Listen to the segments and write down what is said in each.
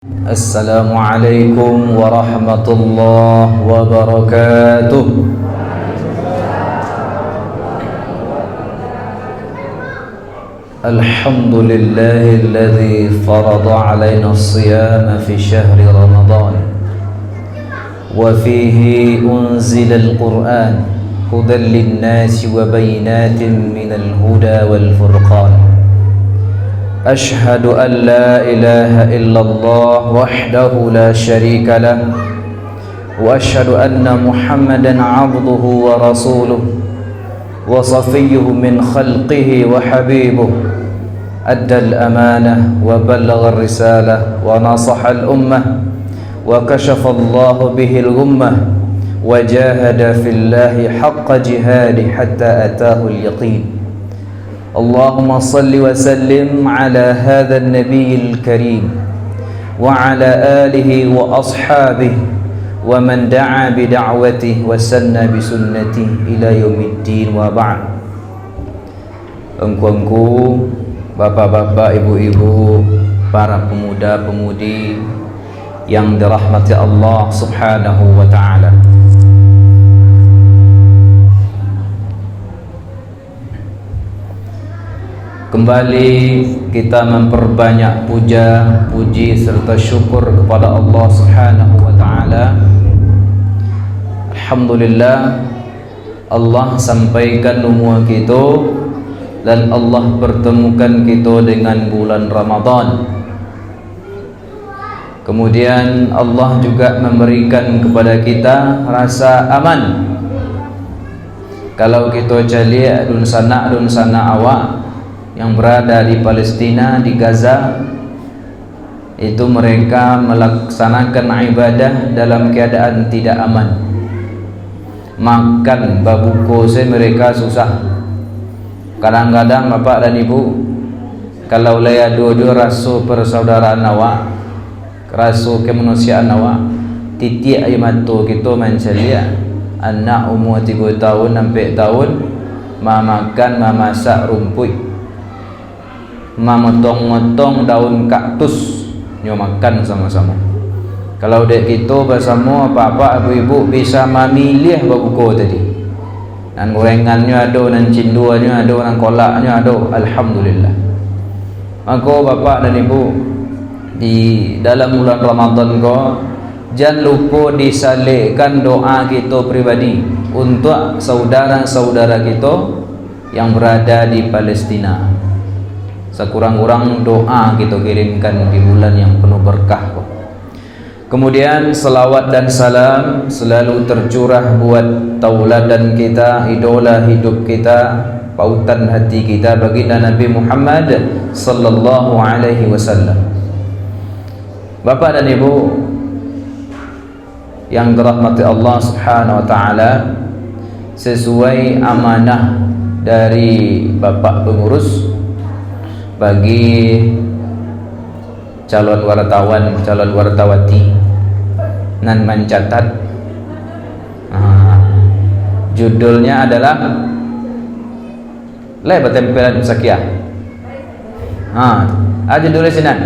Assalamualaikum warahmatullahi wabarakatuh. Alhamdulillahilladzi farada alaina as-siyama fi syahri Ramadan wa fihi unzila al-Qur'an hudan lin-nasi wa bayinatin minal huda wal furqan. أشهد أن لا إله إلا الله وحده لا شريك له وأشهد أن محمدا عبده ورسوله وصفيه من خلقه وحبيبه أدى الأمانة وبلغ الرسالة ونصح الأمة وكشف الله به الغمة وجاهد في الله حق جهاده حتى أتاه اليقين. اللهم صل وسلم على هذا النبي الكريم وعلى آله وأصحابه ومن دعا بدعوته وسن بسنته إلى يوم الدين وبعد. Engku-engku, bapak-bapak, ibu-ibu, para pemuda-pemudi yang dirahmati Allah Subhanahu wa ta'ala. Kembali kita memperbanyak puja, puji serta syukur kepada Allah Subhanahu wa ta'ala. Alhamdulillah, Allah sampaikan umur kita dan Allah pertemukan kita dengan bulan Ramadan. Kemudian Allah juga memberikan kepada kita rasa aman. Kalau kita cari dun sana awak yang berada di Palestina, di Gaza, itu mereka melaksanakan ibadah dalam keadaan tidak aman. Makan babuko mereka susah. Kadang-kadang bapak dan ibu, kalau laya dua-dua rasu persaudaraan awak, rasu kemanusiaan awak, titik air mata kita mencelia anak umur 3 tahun sampai tahun makan memasak rumput, memotong-motong daun kaktus, nyo makan sama-sama. Kalau dek kita bersama apa-apa ibu-ibu bisa memilih berbuka tadi. Dan gorengannya ada, dan cinduannya ada, dan kolaknya ada. Alhamdulillah. Maka bapak dan ibu, di dalam bulan Ramadan ko, jangan lupa disalihkan doa kita pribadi untuk saudara-saudara kita yang berada di Palestina. Sekurang-kurang doa kita kirimkan di bulan yang penuh berkah. Kemudian selawat dan salam selalu tercurah buat tauladan kita, idola hidup kita, pautan hati kita, baginda Nabi Muhammad sallallahu alaihi wasallam. Bapak dan ibu yang dirahmati Allah Subhanahu wa taala, sesuai amanah dari Bapak pengurus bagi calon wartawan, calon wartawati nan mencatat, judulnya adalah lebat tempelan sakia. Judulnya sinan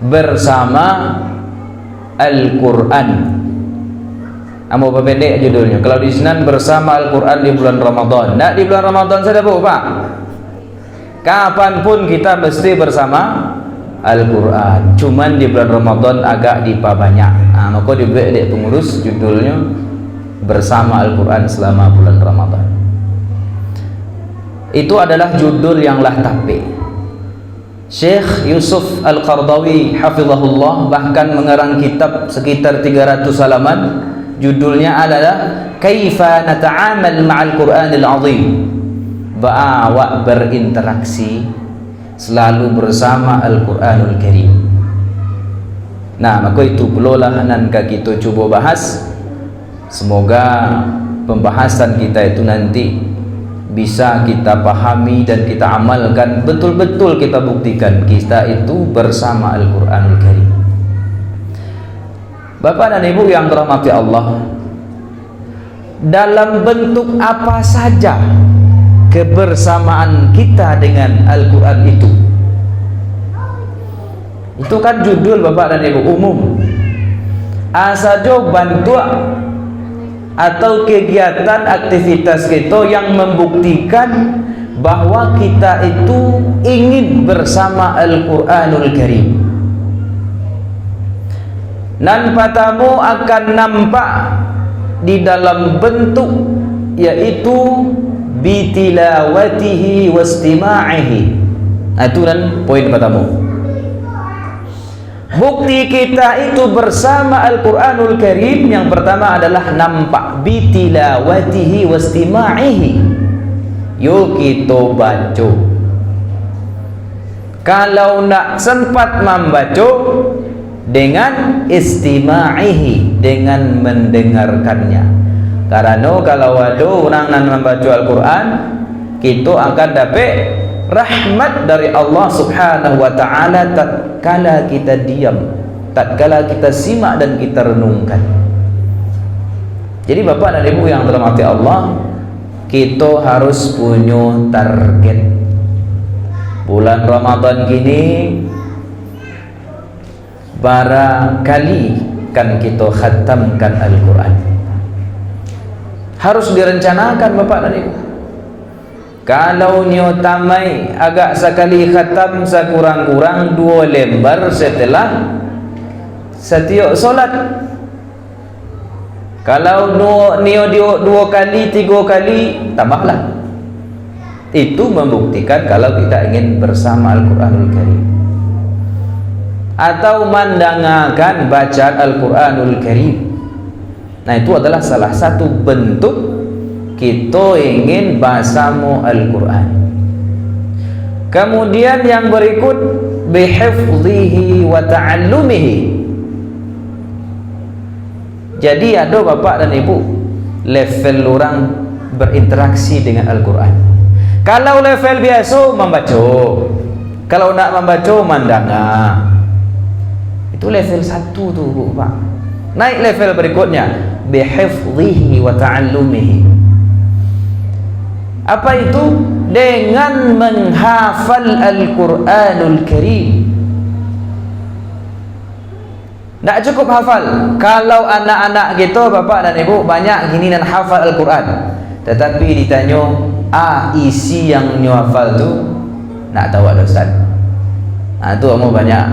bersama Al-Quran. Amo pendek judulnya. Kalau di Senan bersama Al-Quran di bulan Ramadan. Nah, di bulan Ramadan saja Pak. Kapanpun kita mesti bersama Al-Quran. Cuman di bulan Ramadan agak diperbanyak. Maka dibuat dek pengurus judulnya bersama Al-Quran selama bulan Ramadan. Itu adalah judul yang lah tapi Syekh Yusuf Al-Qardawi hafizahullah bahkan mengarang kitab sekitar 300 halaman. Judulnya adalah Kaifa Nata'amal Ma'al Qur'anil Azim. Ba'awak berinteraksi selalu bersama Al-Quranul Karim. Nah, maka itu pelulah nanti kita coba bahas. Semoga pembahasan kita itu nanti bisa kita pahami dan kita amalkan, betul-betul kita buktikan kita itu bersama Al-Quranul Karim. Bapak dan ibu yang dirahmati Allah, dalam bentuk apa saja kebersamaan kita dengan Al-Quran itu, Itu kan judul Bapak dan Ibu umum. Asajo bantu atau kegiatan aktivitas kita yang membuktikan bahwa kita itu ingin bersama Al-Quranul Karim. Dan patamu akan nampak di dalam bentuk yaitu bitilawatihi wastima'ihi. Nah, itu kan poin patamu. Bukti kita itu bersama Al-Quranul Karim yang pertama adalah nampak bitilawatihi wastima'ihi. Yuk kita baca. Kalau nak sempat membaca, dengan istima'ihi, dengan mendengarkannya. Karena kalau ada orang yang membaca Al-Quran, kita akan dapat rahmat dari Allah Subhanahu wa ta'ala tatkala kita diam, tatkala kita simak dan kita renungkan. Jadi Bapak dan Ibu yang dirahmati Allah, kita harus punya target. Bulan Ramadan gini barangkali kan kita khatamkan Al-Quran. Harus direncanakan Bapak dan Ibu. Kalau nyo tamai agak sekali khatam sekurang-kurang 2 lembar setelah setiap solat. Kalau nio 2 kali 3 kali tambahlah. Itu membuktikan kalau kita ingin bersama Al-Quranul Karim. Atau mendengarkan bacaan Al-Quranul Karim. Nah, itu adalah salah satu bentuk kita ingin bersama Al-Quran. Kemudian yang berikut bihifzihi wa ta'allumihi. Jadi ada Bapak dan Ibu level orang berinteraksi dengan Al-Quran. Kalau level biasa membaca, kalau nak membaca mendengar. Itu level 1 tuh Pak. Naik level berikutnya bihifzihi wa ta'allumihi. Apa itu? Dengan menghafal Al-Quranul Karim. Tak cukup hafal. Kalau anak-anak kita Bapak dan Ibu banyak gini dan hafal Al-Quran, tetapi ditanya isi yang nyo hafal tu nak tahu ada Ustaz. Nah, tu kamu banyak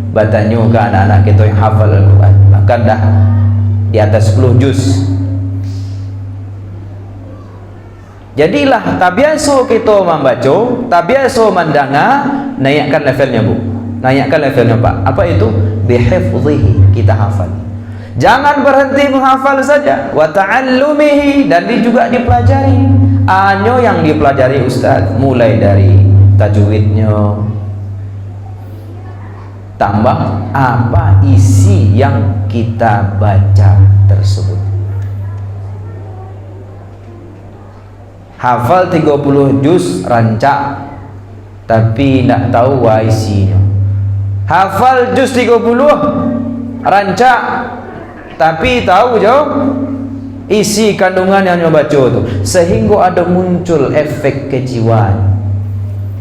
bertanya ke anak-anak kita yang hafal Al-Quran, bahkan dah di atas 10 juz. Jadilah tak biasa kita membaca, tak biasa mendengar, naikkan levelnya Bu, naikkan levelnya Pak. Apa itu? Bihifzihi, kita hafal. Jangan berhenti menghafal saja, wa ta'allumihi, dan juga dipelajari. Hanya yang dipelajari Ustaz, mulai dari tajwidnya, tambah apa isi yang kita baca tersebut. Hafal 30 juz rancak, tapi tidak tahu isinya. Hafal juz 30 rancak, tapi tahu jauh isi kandungan yang baca itu, sehingga ada muncul efek kejiwaan.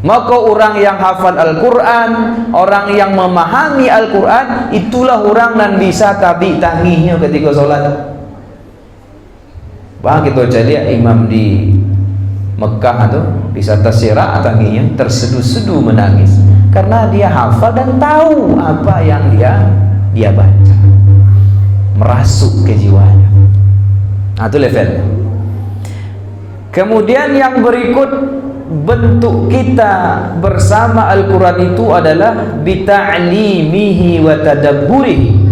Maka orang yang hafal Al-Quran, orang yang memahami Al-Quran, itulah orang yang bisa tabi tangihnya ketika sholat. Bah, kita lihat imam di Mekah itu bisa tersirak tangihnya, terseduh-seduh menangis, karena dia hafal dan tahu apa yang dia baca, merasuk kejiwaannya. Nah, itu levelnya. Kemudian yang berikut, bentuk kita bersama Al-Quran itu adalah bita'limihi wa tadabburihi.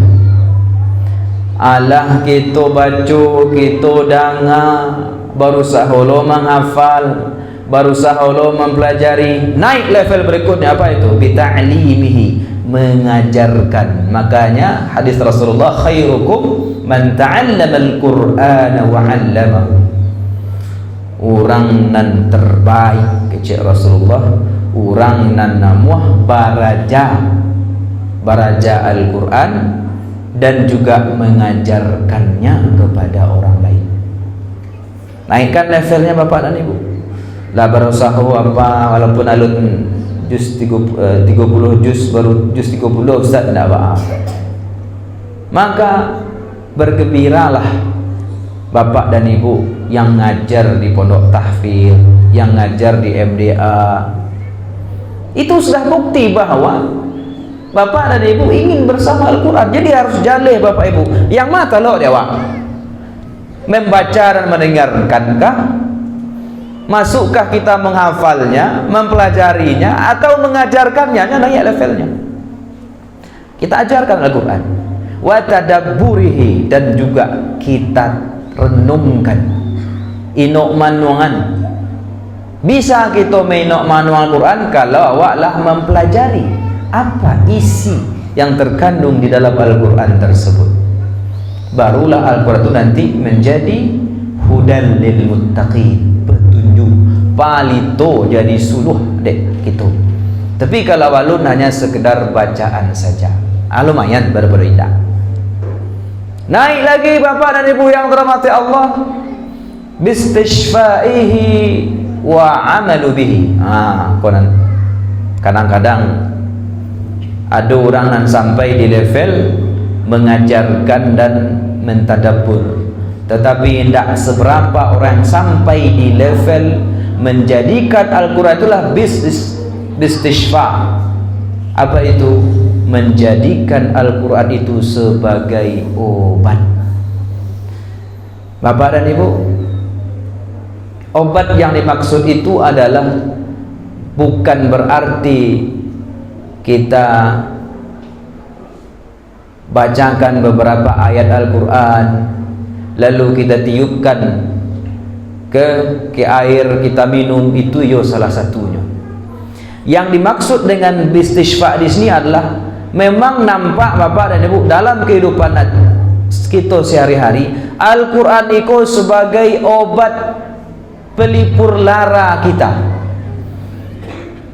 Alah kita baca, kita dengar, berusaha menghafal, berusaha mempelajari. Naik level berikutnya apa itu? Bita'limihi, mengajarkan. Makanya hadis Rasulullah, khairukum man ta'allama al-Qur'ana wa 'allamahu. Orang nan terbaik kecil Rasulullah, orang nan namuah baraja Al-Quran dan juga mengajarkannya kepada orang lain. Naikkan levelnya Bapak dan Ibu. Lah berusaha apa, walaupun alun juz 30 juz baru juz 30 Ustaz tidak apa. Maka bergembiralah bapak dan ibu yang ngajar di pondok tahfidz, yang ngajar di MDA. Itu sudah bukti bahwa bapak dan ibu ingin bersama Al-Quran. Jadi harus jalih bapak ibu. Yang mata lo dewa membaca dan mendengarkankah? Masukkah kita menghafalnya, mempelajarinya, atau mengajarkannya? Naik levelnya. Kita ajarkan Al-Quran, wa tadabburihi, dan juga kita renungkan, inok manuangan. Bisa kita menok manual Al-Quran kalau awaklah mempelajari apa isi yang terkandung di dalam Al-Quran tersebut. Barulah Al-Quran itu nanti menjadi hudan lil muttaqin, petunjuk palito, jadi suluh dek gitu. Tapi kalau walun hanya sekedar bacaan saja, lumayan berbeda. Naik lagi bapak dan ibu yang dirahmati Allah, bistishfaihi wa amalu bihi. Kadang-kadang ada orang yang sampai di level mengajarkan dan mentadabbur, tetapi tidak seberapa orang sampai di level menjadikan Al-Quran itulah bistishfa. Apa itu? Menjadikan Al-Quran itu sebagai obat. Bapak dan ibu, obat yang dimaksud itu adalah bukan berarti kita bacakan beberapa ayat Al-Quran lalu kita tiupkan ke air kita minum, itu salah satunya. Yang dimaksud dengan bistishfa di sini adalah memang nampak bapak dan ibu dalam kehidupan kita sehari-hari Al-Quran itu sebagai obat pelipur lara kita.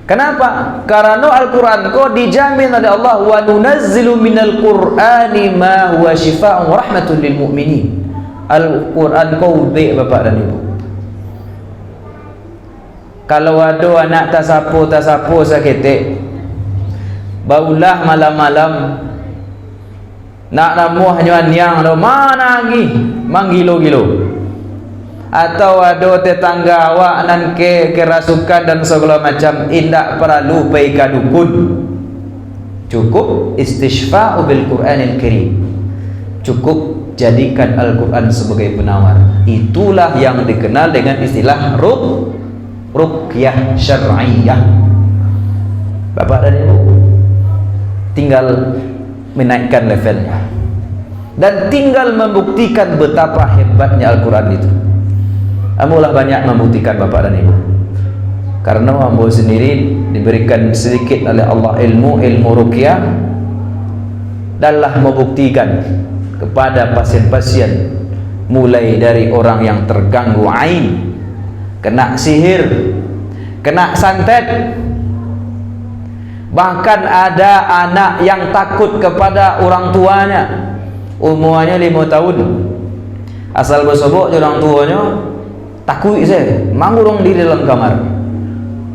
Kenapa? Karena Al-Quran kau dijamin oleh Allah, wa nunazzilu minal Qur'ani ma huwa shifaa'un wa rahmatun lil mu'minin. Al-Quran kau baik bapak dan ibu. Kalau ada anak tasapo sakit, baulah malam-malam nak namuh nyuan mana lagi manggilo-gilo. Atau ada tetangga awak nan kerasukan dan segala macam, indak perlu pergi dukun, cukup istishfa'u bil Qur'anil Karim, cukup jadikan Al-Quran sebagai penawar. Itulah yang dikenal dengan istilah ruqyah syar'iyah. Bapak dan ibu tinggal menaikkan levelnya dan tinggal membuktikan betapa hebatnya Al-Quran itu. Amulah banyak membuktikan bapak dan ibu, karena ambo sendiri diberikan sedikit oleh Allah ilmu ruqyah, danlah membuktikan kepada pasien-pasien, mulai dari orang yang terganggu ain, kena sihir, kena santet, bahkan ada anak yang takut kepada orang tuanya, umurnya 5 tahun, asal bersobok orang tuanya takut saya mangurung di dalam kamar,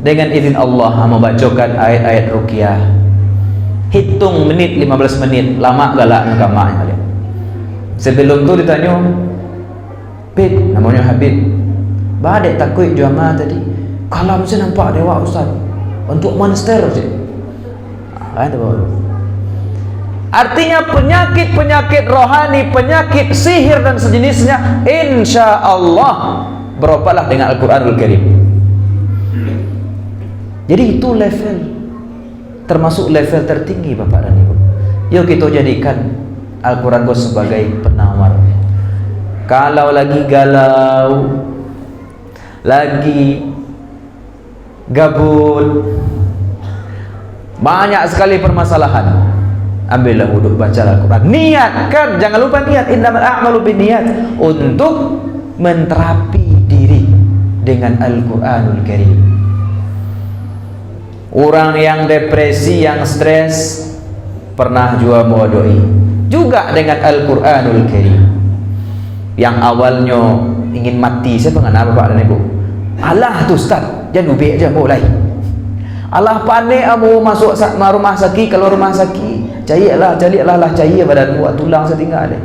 dengan izin Allah membacakan ayat-ayat ruqyah. Hitung menit, 15 menit, lama galak nak kamarnya. Sebelum tu ditanya, Habib, namanya Habib, badek takut jamaah tadi, kalau saya nampak dewa Ustaz untuk monster je. Artinya penyakit-penyakit rohani, penyakit sihir dan sejenisnya, insya Allah berobatlah dengan Al-Quranul Karim. Jadi itu level, termasuk level tertinggi bapak dan ibu. Yuk kita jadikan Al-Quran sebagai penawar. Kalau lagi galau, lagi gabut, banyak sekali permasalahan, ambillah wudhu, baca Al-Quran, niatkan, jangan lupa niat, innamal a'malu binniyat, untuk menterapi diri dengan Al-Quranul Karim. Orang yang depresi, yang stres, pernah juga modoi juga dengan Al-Quranul Karim. Yang awalnya ingin mati, saya pengen apa Pak dan Ibu? Alah tu Ustaz, jangan ubik aja mulai. Alah panik amu masuk rumah sakit, kalau rumah sakit carilah lah cari badan buat tulang setinggal deh.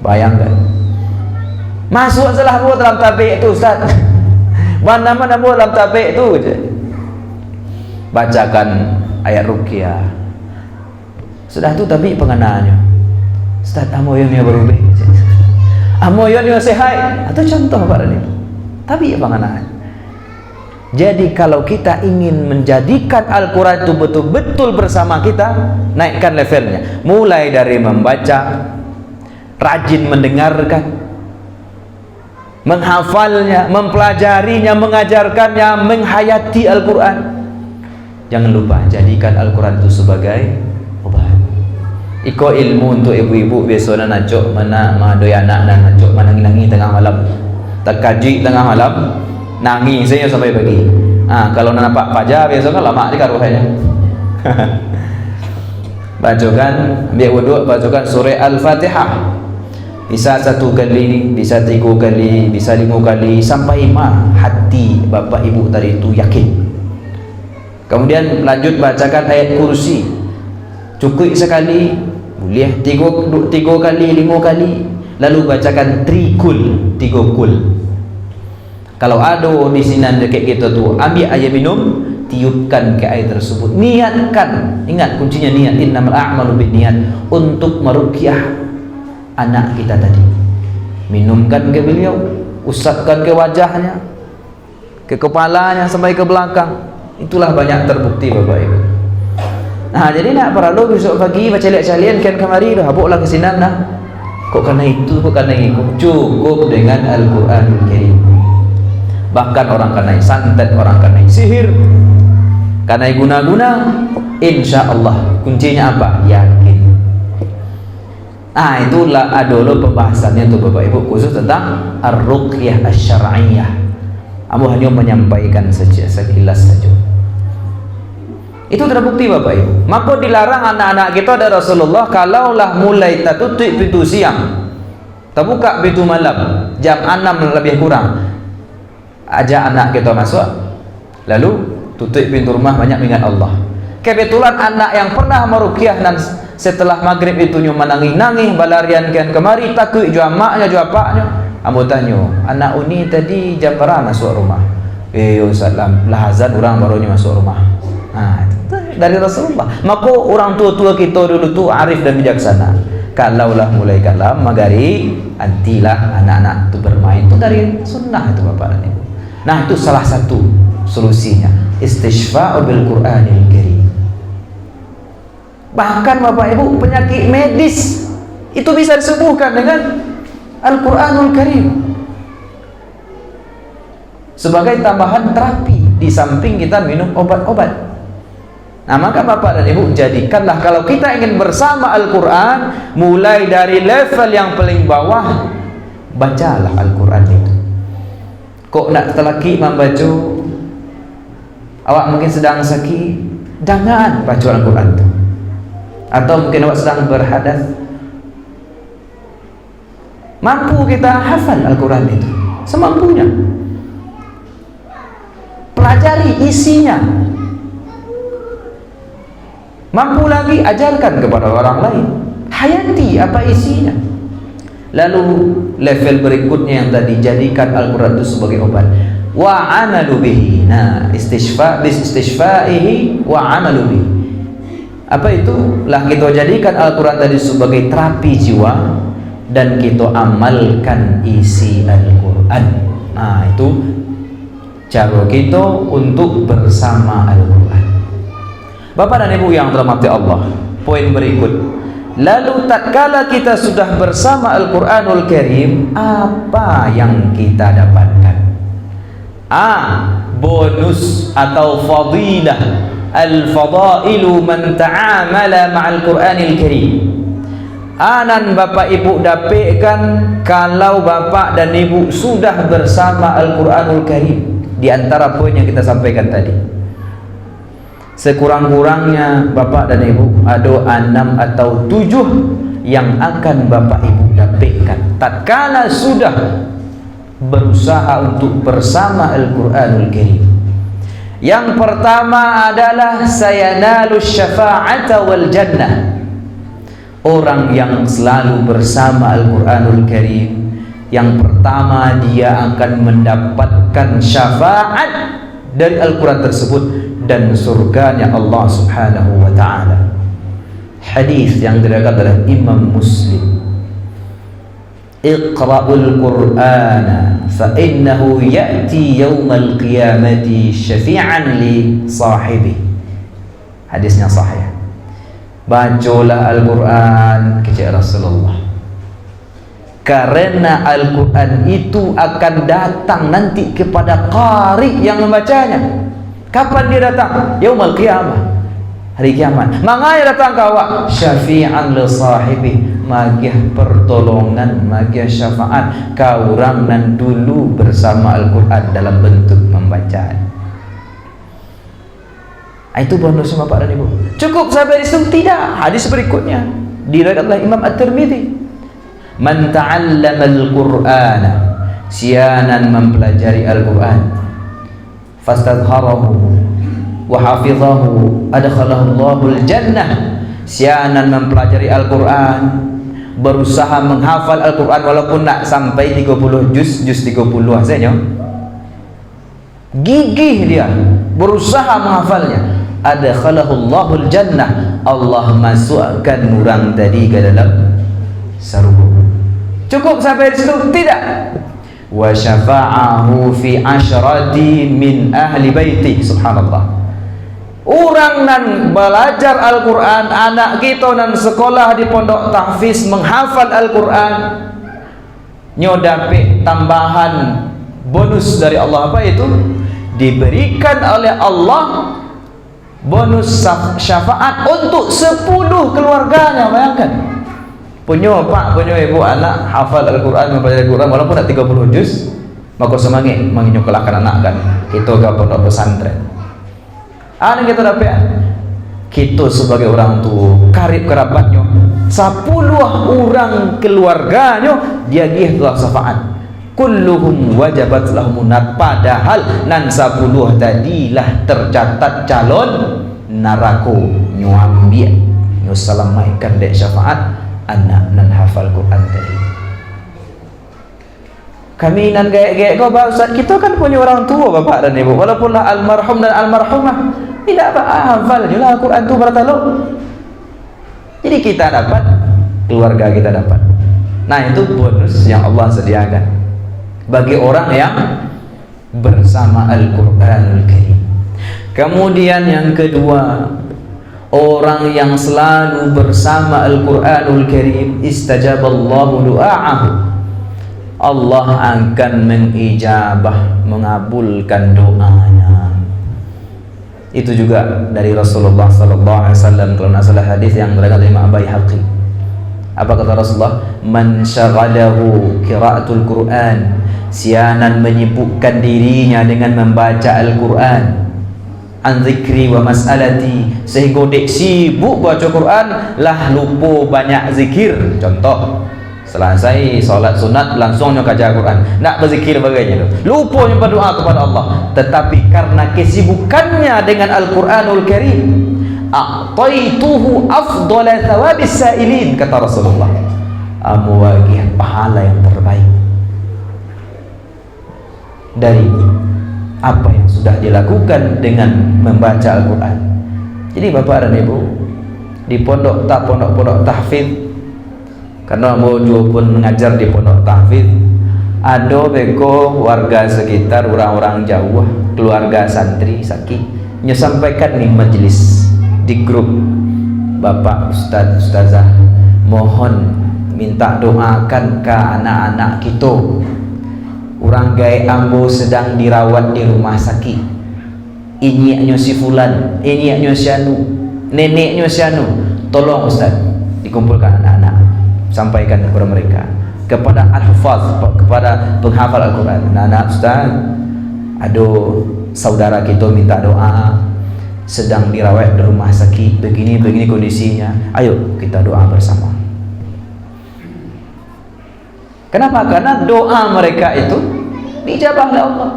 Bayangkan. Masuk salah buat dalam tabik tu Ustaz. Mana-mana buat dalam tabik tu je. Bacakan ayat ruqyah. Sudah tu tabik pengenaannya. Ustaz amoyon yang berubah. Amoyon yang sehat atau contoh pada ni. Tabik pengenaan. Jadi kalau kita ingin menjadikan Al-Quran itu betul-betul bersama kita, naikkan levelnya. Mulai dari membaca, rajin mendengarkan, menghafalnya, mempelajarinya, mengajarkannya, menghayati Al-Quran. Jangan lupa jadikan Al-Quran itu sebagai obat. Iko ilmu untuk ibu-ibu biasanya najok mana madoi anak dan najok mana ngilangi tengah malam, terkaji tengah malam, nangis saya sampai pagi. Kalau nampak fajar biasanya lama dia karuhannya. Bacakan, ambil wuduk, bacakan surah Al-Fatihah. Bisa 1 kali, bisa 3 kali, bisa 5 kali, sampai hati bapak ibu tadi itu yakin. Kemudian lanjut bacakan ayat kursi. Cukup sekali, boleh 3 kali, 5 kali. Lalu bacakan 3 kul. Kalau ada di sini dekat kita tu, ambil air minum, tiupkan ke air tersebut. Niatkan, ingat kuncinya niat. Innamal a'malu binniyat, untuk meruqyah anak kita tadi. Minumkan ke beliau, usapkan ke wajahnya, ke kepalanya sampai ke belakang. Itulah banyak terbukti Bapak Ibu. Nah, jadi nak perlu besok pagi baca lihat-lihat kan kemari dah habuklah ke sini dah. Kok karena itu, kok karena itu. Cukup dengan Al-Qur'anul Karim. Bahkan orang kena santet, orang kena sihir, kena guna-guna, insya Allah kuncinya apa? Yakin. Itulah dulu pembahasannya untuk Bapak Ibu khusus tentang ar-ruqyah asy-syar'iyyah. Aku hanya menyampaikan saja sekilas saja. Itu terbukti Bapak Ibu. Maka dilarang anak-anak kita dari Rasulullah kalaulah mulai tutup pintu siang, terbuka pintu malam jam 6 lebih kurang, ajak anak kita masuk, lalu tutup pintu rumah, banyak mengingat Allah. Kebetulan anak yang pernah meruqyah dan setelah maghrib itu nangis balariankan kemari, takut jua maknya jua paknya. Ambo tanya, anak uni tadi jam berapa masuk rumah? Ustaz lah azan orang barunya masuk rumah. Dari Rasulullah. Maka orang tua-tua kita dulu tu arif dan bijaksana. Kalaulah mulai kalam magari, antilah anak-anak itu bermain. Itu dari sunnah itu Bapak dan Ibu. Nah, itu salah satu solusinya, istishfa'u bil Qur'anil Karim. Bahkan Bapak Ibu, penyakit medis itu bisa disembuhkan dengan Al-Qur'anul Karim sebagai tambahan terapi di samping kita minum obat-obat. Nah, maka Bapak dan Ibu, jadikanlah kalau kita ingin bersama Al-Qur'an, mulai dari level yang paling bawah, bacalah Al-Qur'an itu. Kok nak telaki membaca, awak mungkin sedang sakit, jangan baca Al-Quran itu. Atau mungkin awak sedang berhadas, mampu kita hafal Al-Quran itu semampunya, pelajari isinya, mampu lagi ajarkan kepada orang lain, hayati apa isinya. Lalu level berikutnya yang tadi, jadikan Al-Quran itu sebagai obat. Wa amalu bihi. Nah, istishfa'ihi wa amalu bihi. Apa itu? Lah kita jadikan Al-Quran tadi sebagai terapi jiwa dan kita amalkan isi Al-Quran. Nah, itu cara kita untuk bersama Al-Quran. Bapak dan Ibu yang dirahmati Allah, poin berikut. Lalu tatkala kita sudah bersama Al-Qur'anul Karim, apa yang kita dapatkan? Bonus atau fadilah, al-fadailu man ta'amala ma'al Qur'anil Karim. Anan Bapak Ibu dapatkan kalau Bapak dan Ibu sudah bersama Al-Qur'anul Karim. Di antara poin yang kita sampaikan tadi, sekurang-kurangnya Bapak dan Ibu ada 6 atau 7 yang akan Bapak Ibu dapatkan tatkala sudah berusaha untuk bersama Al-Qur'anul Karim. Yang pertama adalah sayanalu syafa'ata wal jannah. Orang yang selalu bersama Al-Quranul Karim, yang pertama dia akan mendapatkan syafaat dari Al-Quran tersebut dan surganya Allah Subhanahu wa ta'ala. Hadis yang diriwayatkan oleh Imam Muslim, Iqra'ul Qur'ana fa innahu ya'ti yawmal qiyamati syafi'an li sahibi. Hadisnya sahih. Bacalah Al-Quran, kata Rasulullah, karena Al-Quran itu akan datang nanti kepada qari yang membacanya. Kapan dia datang? Yaumal qiyamah, hari kiamat. Mangaya datang kawa syafi'an li sahibi, magiah pertolongan, magiah syafaat kaurang nan dulu bersama Al-Quran dalam bentuk membaca. Itu bonus sama Pak dan Ibu. Cukup sampai di situ? Tidak. Hadis berikutnya diriwayatkan oleh Imam At-Tirmidzi, man ta'allama al-Qur'ana, sianan mempelajari Al-Quran, fastadharahu wa hafizahu adkhalahu Allahul jannah, sianan mempelajari Al-Quran, berusaha menghafal Al-Quran walaupun nak sampai 30 juz 30 saja, gigih dia berusaha menghafalnya, adkhalahu Allahul jannah, Allah masukkan orang tadi ke dalam surga. Cukup sampai di situ? Tidak. Wa syafa'ahu fi asyrati min ahli baiti. Subhanallah. Orang nan belajar Al-Quran, anak kita nan sekolah di pondok tahfiz menghafal Al-Quran, nyodape tambahan bonus dari Allah. Apa itu? Diberikan oleh Allah bonus syafaat untuk 10 keluarganya. Bayangkan, punya pak, punya ibu anak hafal Al-Quran, mempelajari Al-Quran walaupun tak 30 juz, maka semangat menyekolahkan anak kan kita ke pondok pesantren. Ini kita dapat, kita sebagai orang tua karib kerabatnya 10 orang keluarganya dia gih telah syafaat, kulluhum wajabat lahumunat, padahal nan 10 tadilah tercatat calon narako, nyuambiak nyusalamaikan dek syafaat anak nan hafal Quran tadi. Kami nan gaya-gaya kau Pak Ustaz, kita kan punya orang tua bapak dan ibu, walaupunlah almarhum dan almarhumah, tidak apa hafal je lah Quran tu bertaluk. Jadi kita dapat, keluarga kita dapat. Nah itu bonus yang Allah sediakan bagi orang yang bersama Al-Quranul Karim. Kemudian yang kedua, orang yang selalu bersama Al-Quranul Karim, istajaballahu du'a'ahu, Allah akan mengijabah, mengabulkan doanya. Itu juga dari Rasulullah sallallahu alaihi wasallam. Kalau nak salah hadis yang berangkat dari Imam Baihaqi, apa kata Rasulullah? Man syaghalahu qiraatul Quran, sianan menyibukkan dirinya dengan membaca Al-Quran, an zikri wa mas'alati, sehingga dek sibuk baca Quran lah lupa banyak zikir. Contoh, selesai solat sunat langsung kaca Quran, nak berzikir bagainya tu, lupa berdoa kepada Allah. Tetapi karena kesibukannya dengan Al-Quranul Karim, a'taituhu afdala thawabis sa'ilin, kata Rasulullah, amwagih pahala yang terbaik dari apa yang sudah dilakukan dengan membaca Al-Quran. Jadi bapak dan ibu di pondok tahfidz, karena mau pun mengajar di pondok tahfidz, ada beko warga sekitar, orang-orang jauh, keluarga santri sakit, nyampaikan nih majelis di grup, bapak ustaz ustazah mohon minta doakan ke anak-anak kita, orang gaya ambo sedang dirawat di rumah sakit, inyaknya si fulan, inyaknya si anu, neneknya si anu, tolong ustaz dikumpulkan anak-anak, sampaikan kepada mereka, kepada al-hufaz, kepada penghafal Al-Quran. Anak ustaz, ada saudara kita minta doa, sedang dirawat di rumah sakit, begini kondisinya, ayo kita doa bersama. Kenapa? Karena doa mereka itu dijabah oleh Allah.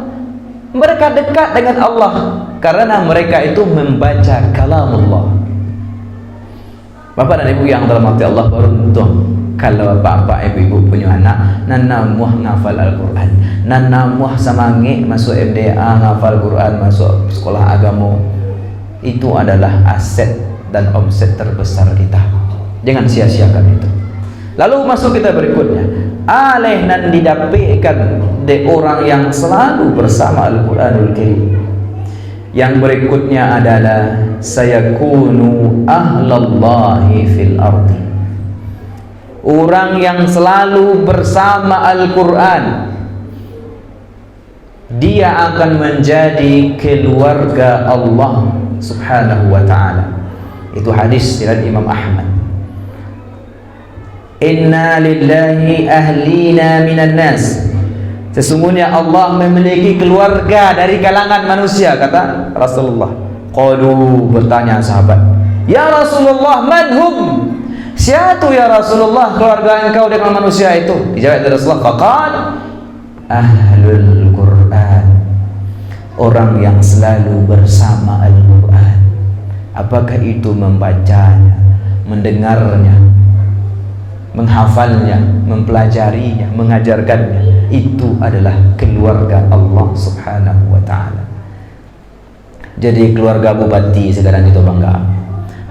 Mereka dekat dengan Allah karena mereka itu membaca kalamullah. Bapak dan ibu yang dirahmati Allah, beruntung kalau bapak ibu punya anak nana muah ngafal Al-Quran, nana muah semangat masuk MDA, ngafal Quran, masuk sekolah agama. Itu adalah aset dan omset terbesar kita. Jangan sia-siakan itu. Lalu masuk kita berikutnya, aleh nan didapatkan de orang yang selalu bersama Al-Quranul Karim. Yang berikutnya adalah sayakunu ahlallahi fil ardi. Orang yang selalu bersama Al-Quran, dia akan menjadi keluarga Allah subhanahu wa ta'ala. Itu hadis dari Imam Ahmad. Inna lillahi ahlina minan nas. Sesungguhnya Allah memiliki keluarga dari kalangan manusia, kata Rasulullah. Qalu, bertanya sahabat, ya Rasulullah, manhum? Siapa ya Rasulullah keluarga engkau dengan manusia itu? Dijawab oleh Rasulullah, faqal ahlul Quran. Orang yang selalu bersama Al-Quran. Apakah itu membacanya, mendengarnya, menghafalnya, mempelajarinya, mengajarkannya? Itu adalah keluarga Allah subhanahu wa ta'ala. Jadi keluarga bupati sekarang itu bangga.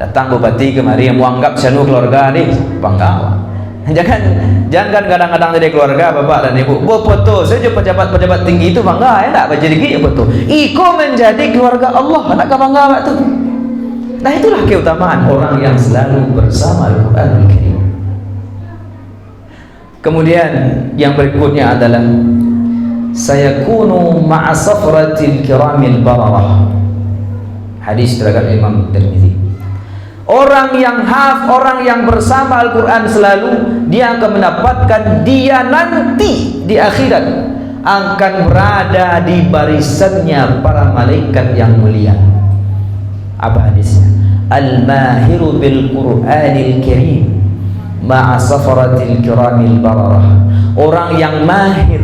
Datang bupati kemari yang menganggap sanu keluarga nih, bangga. Jangan kadang-kadang jadi keluarga bapak dan ibu. Foto saja pejabat-pejabat tinggi itu bangga, ya tak baca dikit foto. Iko menjadi keluarga Allah, anak bangga waktu. Nah itulah keutamaan orang yang selalu bersama Al-Quranul Karim. Kemudian yang berikutnya adalah sayakunu ma'a safratil kiramil bararah. Hadis dari Imam Tirmidzi. Orang yang bersama Al-Quran selalu, dia akan mendapatkan, dia nanti di akhirat akan berada di barisannya para malaikat yang mulia. Apa hadisnya? Al-mahiru bil Qur'anil Karim ma'a safaratil kiramil bararah. Orang yang mahir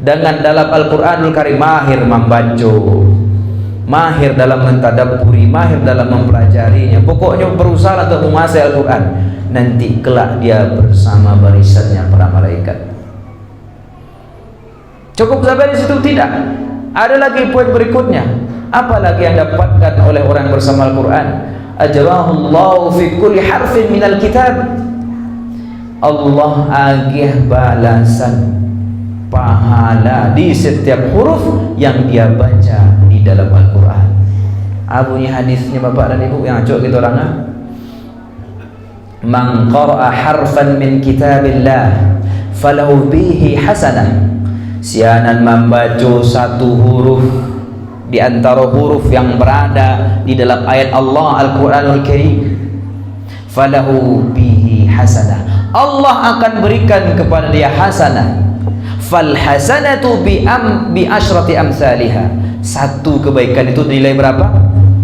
dengan dalam Al-Quranul Karim, mahir membaca, mahir dalam mentadabburi, mahir dalam mempelajarinya, pokoknya berusaha untuk menguasai Al-Quran, nanti kelak dia bersama barisannya para malaikat. Cukup sampai di situ? Tidak. Ada lagi poin berikutnya. Apa lagi yang dapatkan oleh orang bersama Al-Quran? Ajrahullahu fi kulli harfin minal kitab. Allah agih balasan pahala di setiap huruf yang dia baca di dalam Al-Quran. Bunyi hadisnya bapak dan ibu yang cocok kita orang. Man qara'a harfan min kitabillah falahu bihi hasanah. Sianan membaca satu huruf di antara huruf yang berada di dalam ayat Allah Al-Quranul Karim, falahu bihi hasanah, Allah akan berikan kepada dia hasanah. Fal hasanatu bi asyrati amsalihha. Satu kebaikan itu nilai berapa?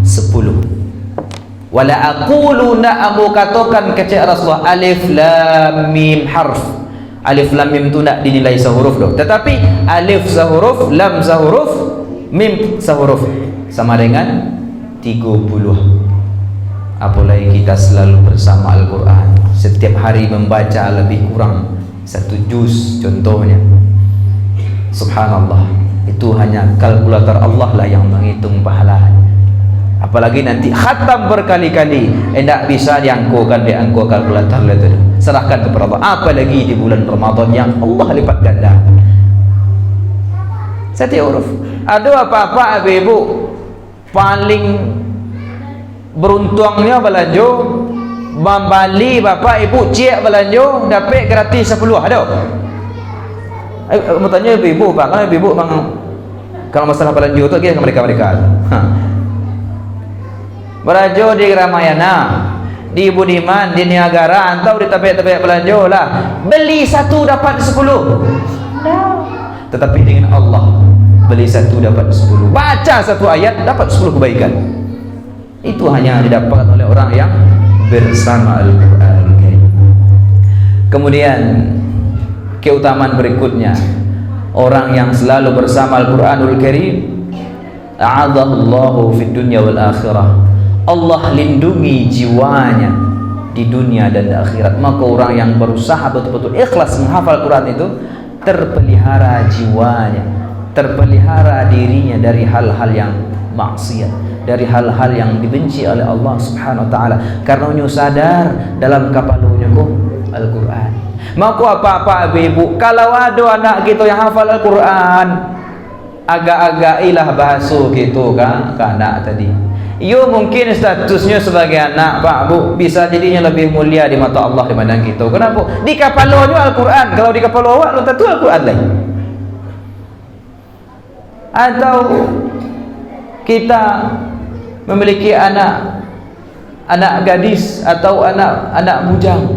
10. Wala aqulu na'amu, katakan kata Rasulullah, alif lam mim harf. Alif lam mim itu tidak dinilai sehuruf doh, tetapi alif sehuruf, lam sehuruf, mim sehuruf, sama dengan 30. Apalagi kita selalu bersama Al-Quran, setiap hari membaca lebih kurang 1 juz contohnya. Subhanallah, itu hanya kalkulator Allah lah yang menghitung pahalanya. Apalagi nanti khatam berkali-kali, tidak bisa diangkuhkan di angkuh kalkulator itu. Serahkan kepada Allah. Apalagi di bulan Ramadan yang Allah lipat ganda setiap huruf. Ada apa-apa ibu paling beruntungnya belanja Bambali bapak ibu cik belanja dapat gratis 10. Ada? Mau tanya ibu pak, kalau ibu memang kalau masalah belanja itu ke mereka-mereka. Belanja di Ramayana, di Budiman, di Niagara, atau di tempat-tempat belanja lah. Beli 1 dapat 10. Tetapi dengan Allah, beli 1 dapat 10. Baca 1 ayat dapat 10 kebaikan. Itu hanya didapatkan oleh orang yang bersama Al-Quran. Kemudian keutamaan berikutnya, orang yang selalu bersama Al-Quranul Karim, a'adallahu fid dunya wal akhirah, Allah lindungi jiwanya di dunia dan di akhirat. Maka orang yang berusaha betul-betul ikhlas menghafal Quran itu terpelihara jiwanya, terpelihara dirinya dari hal-hal yang maksiat, dari hal-hal yang dibenci oleh Allah Subhanahu wa taala, karena nyu sadar dalam kapalunya kok Al-Quran. Maka apa-apa ibu, kalau ada anak kita yang hafal Al-Quran, agak-agak ilah bahasa gitu kan ke anak tadi. Yo mungkin statusnya sebagai anak Pak Bu bisa jadinya lebih mulia di mata Allah dibanding kita. Kenapa? Di kapalonya Al-Quran. Kalau di kapalo awak lu tentu Al-Quran lagi. Atau kita memiliki anak gadis atau anak bujang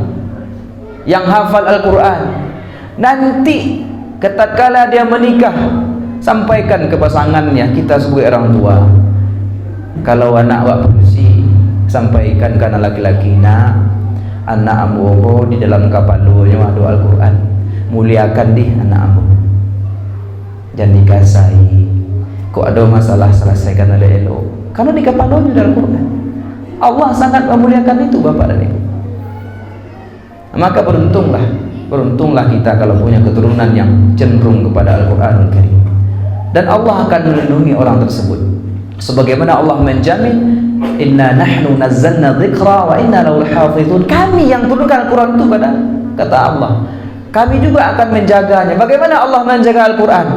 yang hafal Al-Quran, nanti tatkala dia menikah, sampaikan ke pasangannya, kita sebagai orang tua, kalau anak awak polisi, sampaikan ke anak laki-laki, nak, anak ambo di dalam kapalonya ada Al-Quran, muliakan di anak ambo, jangan dikasai. Kok ada masalah selesaikan oleh elok, karena di kapalonya ada Al-Quran. Allah sangat memuliakan itu Bapak dan Ibu. Maka beruntunglah kita kalau punya keturunan yang cenderung kepada Al-Quranul Karim, dan Allah akan melindungi orang tersebut. Sebagaimana Allah menjamin, inna nahnu nazzalna dzikra wa inna lahu lahafizun. Kami yang turunkan Al-Quran itu kata Allah, kami juga akan menjaganya. Bagaimana Allah menjaga Al-Quran?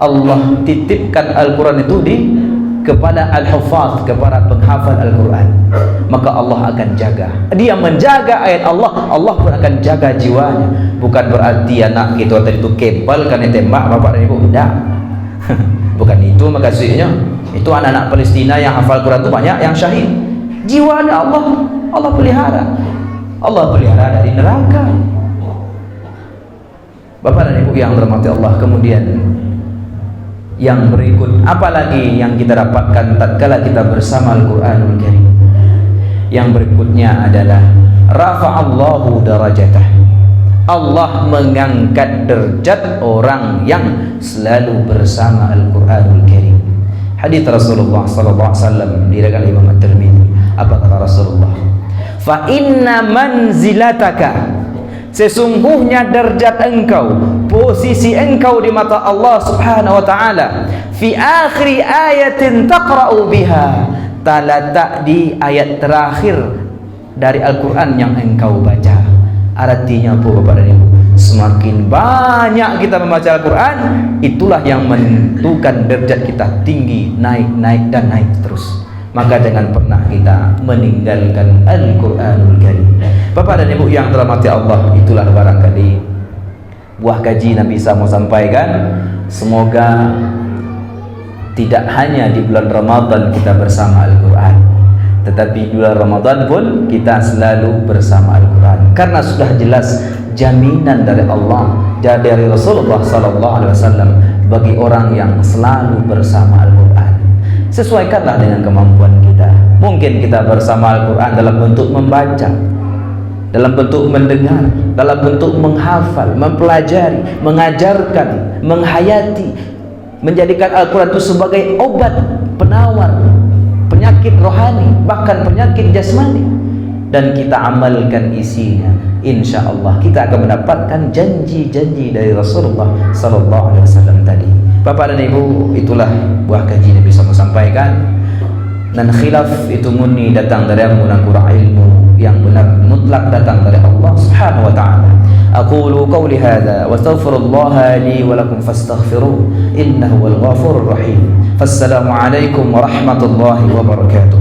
Allah titipkan Al-Quran itu kepada al-hufaz, kepada penghafal Al-Quran. Maka Allah akan jaga. Dia menjaga ayat Allah, Allah pun akan jaga jiwanya. Bukan berarti anak kita tadi itu kebal karena tembak bapak dan ibu, tidak. Bukan itu maksudnya. Itu anak-anak Palestina yang hafal Quran itu banyak yang syahid. Jiwanya Allah pelihara. Allah pelihara dari neraka. Bapak dan ibu yang dirahmati Allah, kemudian yang berikut, apalagi yang kita dapatkan tatkala kita bersama Al-Quranul Karim? Yang berikutnya adalah rafa'allahu darajatah. Allah mengangkat derajat orang yang selalu bersama Al-Quranul Karim. Hadits Rasulullah sallallahu alaihi wasallam diriwayatkan Imam At-Tirmidzi. Apa kata Rasulullah? Fa inna manzilataka, sesungguhnya derajat engkau, posisi engkau di mata Allah Subhanahu wa taala, fi akhir ayatin taqra'u biha, terletak di ayat terakhir dari Al-Quran yang engkau baca. Artinya apa Bapak dan Ibu? Semakin banyak kita membaca Al-Quran, itulah yang menentukan derajat kita tinggi, naik dan naik terus. Maka jangan pernah kita meninggalkan Al-Quranul Karim. Bapak dan Ibu yang dirahmati Allah, itulah barangkali buah kaji Nabi bisa mau sampaikan. Semoga tidak hanya di bulan Ramadan kita bersama Al-Quran, tetapi di bulan Ramadan pun kita selalu bersama Al-Quran, karena sudah jelas jaminan dari Allah, dari Rasulullah SAW bagi orang yang selalu bersama Al-Quran. Sesuaikanlah dengan kemampuan kita. Mungkin kita bersama Al-Quran dalam bentuk membaca, dalam bentuk mendengar, dalam bentuk menghafal, mempelajari, mengajarkan, menghayati, menjadikan Al-Quran itu sebagai obat penawar penyakit rohani, bahkan penyakit jasmani, dan kita amalkan isinya. Insya Allah kita akan mendapatkan janji-janji dari Rasulullah SAW tadi. Bapak dan Ibu, itulah buah kaji yang bisa saya sampaikan. Dan khilaf itu murni datang dari yang kurang ilmu, yang benar mutlak datang dari Allah Subhanahu wa taala. Aqulu qawli hadza wa astaghfirullah li wa lakum fastaghfiruh innahu wal ghafurur rahim. Wassalamu alaikum warahmatullahi wabarakatuh.